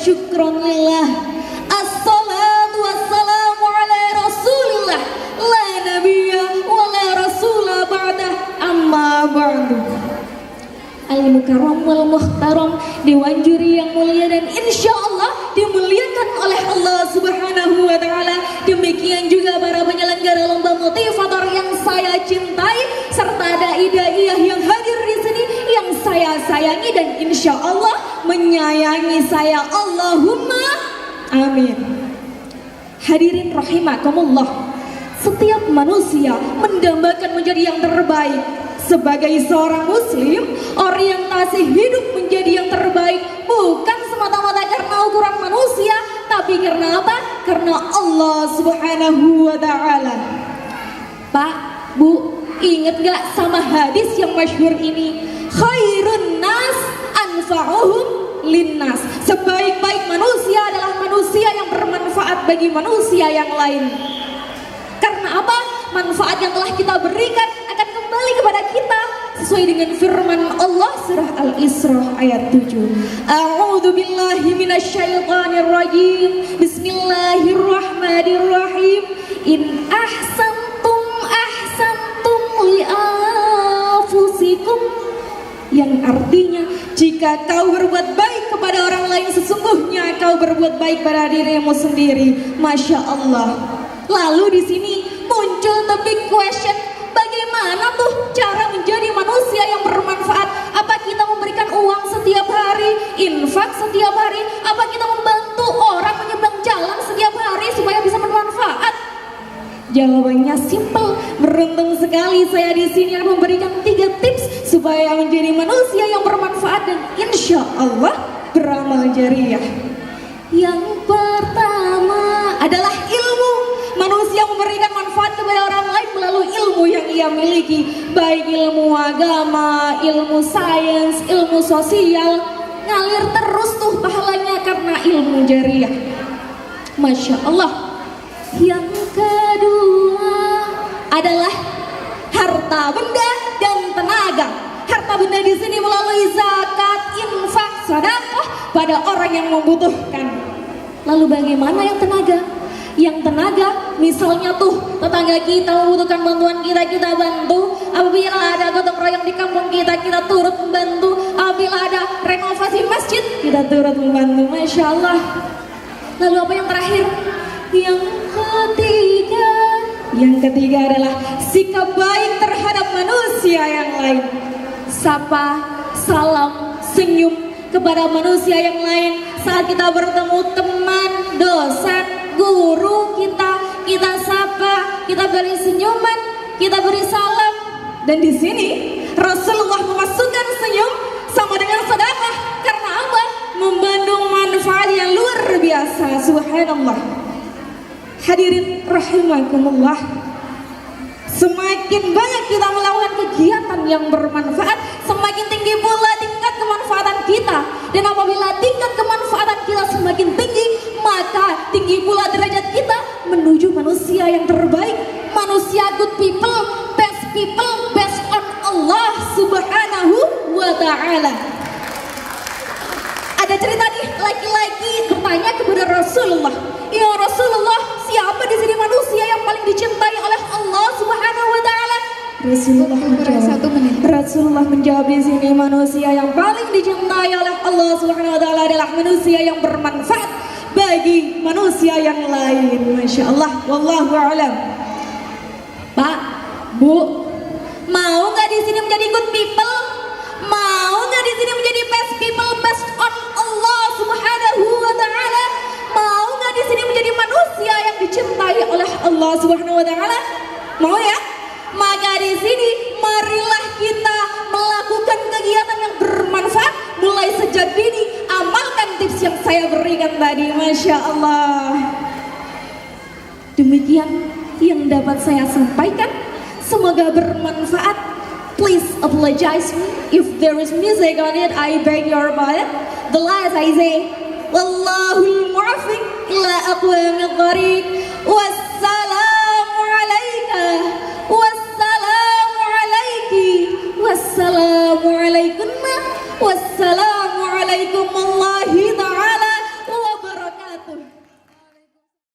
syukron lillah. Assalatu wassalamu ala rasulillah. La nabiyya wa la rasula ba'dah. Amma ba'du. Al-Mukarram wal Muhtaram, Dewan Juri yang mulia dan insya Allah dimuliakan oleh Allah Subhanahu wa Ta'ala. Demikian juga para penyelenggara lomba motivator yang saya cintai, serta dai-daiyah yang hadir di sini yang saya sayangi dan insya Allah menyayangi saya. Allahumma amin. Hadirin rahimakumullah, setiap manusia mendambakan menjadi yang terbaik. Sebagai seorang muslim, orientasi hidup menjadi yang terbaik bukan semata-mata karena ukuran manusia, tapi karena apa? Karena Allah Subhanahu wa Ta'ala. Pak, Bu, ingat gak sama hadis yang masyhur ini? Khairun nas anfa'uhum linnas. Sebaik-baik manusia adalah manusia yang bermanfaat bagi manusia yang lain. Karena apa? Manfaat yang telah kita berikan akan kembali kepada kita sesuai dengan firman Allah surah Al-Isra ayat 7. A'udzu billahi minasyaitonir rajim. Bismillahirrahmanirrahim. In ahsantum ahsantum li anfusikum, yang artinya jika kau berbuat baik kepada orang lain, sesungguhnya kau berbuat baik pada dirimu sendiri. Masya Allah. Lalu di sini muncul the big question, bagaimana tuh cara menjadi manusia yang bermanfaat? Apa kita memberikan uang setiap hari, infak setiap hari? Apa kita membantu orang menyeberang jalan setiap hari supaya bisa bermanfaat? Jawabannya simple. Beruntung sekali saya di sini memberikan 3 tips supaya menjadi manusia yang bermanfaat dan insya Allah beramal jariah. Yang pertama adalah ilmu. Manusia memberikan manfaat kepada orang lain melalui ilmu yang ia miliki, baik ilmu agama, ilmu sains, ilmu sosial, ngalir terus tuh pahalanya karena ilmu jariah. Masya Allah. Yang kedua adalah harta benda dan tenaga. Harta benda di sini melalui zakat, infak, sedekah pada orang yang membutuhkan. Lalu bagaimana yang tenaga? Yang tenaga, misalnya tuh tetangga kita membutuhkan bantuan kita, kita bantu. Apabila ada gotong royong di kampung kita, kita turut membantu. Apabila ada renovasi masjid, kita turut membantu. Masya Allah. Lalu apa yang terakhir? Yang ketiga adalah sikap baik terhadap manusia yang lain. Sapa, salam, senyum kepada manusia yang lain saat kita bertemu teman, dosen, guru kita sapa, kita beri senyuman, kita beri salam. Dan di sini Rasulullah memasukkan senyum sama dengan sedekah. Karena apa? Mengandung manfaat yang luar biasa. Subhanallah. Hadirin rahimakumullah, semakin banyak kita melakukan kegiatan yang bermanfaat, semakin tinggi pula tingkat kemanfaatan kita. Dan apabila tingkat kemanfaatan kita semakin tinggi, maka tinggi pula derajat kita menuju manusia yang terbaik, manusia good people, based on Allah Subhanahu wa Ta'ala. Ada cerita nih, laki-laki bertanya kepada Rasulullah, ya Rasulullah, siapa di sini manusia yang paling dicintai oleh Allah Subhanahu wa Ta'ala? Rasulullah menjawab di sini, manusia yang paling dicintai oleh Allah Subhanahu wa Ta'ala adalah manusia yang bermanfaat bagi manusia yang lain. Masya Allah, wallahu a'lam. Pak, Bu, mau nggak di sini menjadi good people? Mau nggak di sini menjadi best people based on Allah Subhanahu wa Ta'ala? Mau nggak di sini menjadi manusia yang dicintai oleh Allah Subhanahu wa Ta'ala? Mau ya? Maka di sini marilah kita melakukan kegiatan yang bermanfaat mulai sejak dini. Amalkan tips yang saya berikan tadi. Masya Allah. Demikian yang dapat saya sampaikan. Semoga bermanfaat. Please apologize me if there is music on it. I beg your pardon. The last I say, Wallahul muwaffiq ila aqwamit thariq.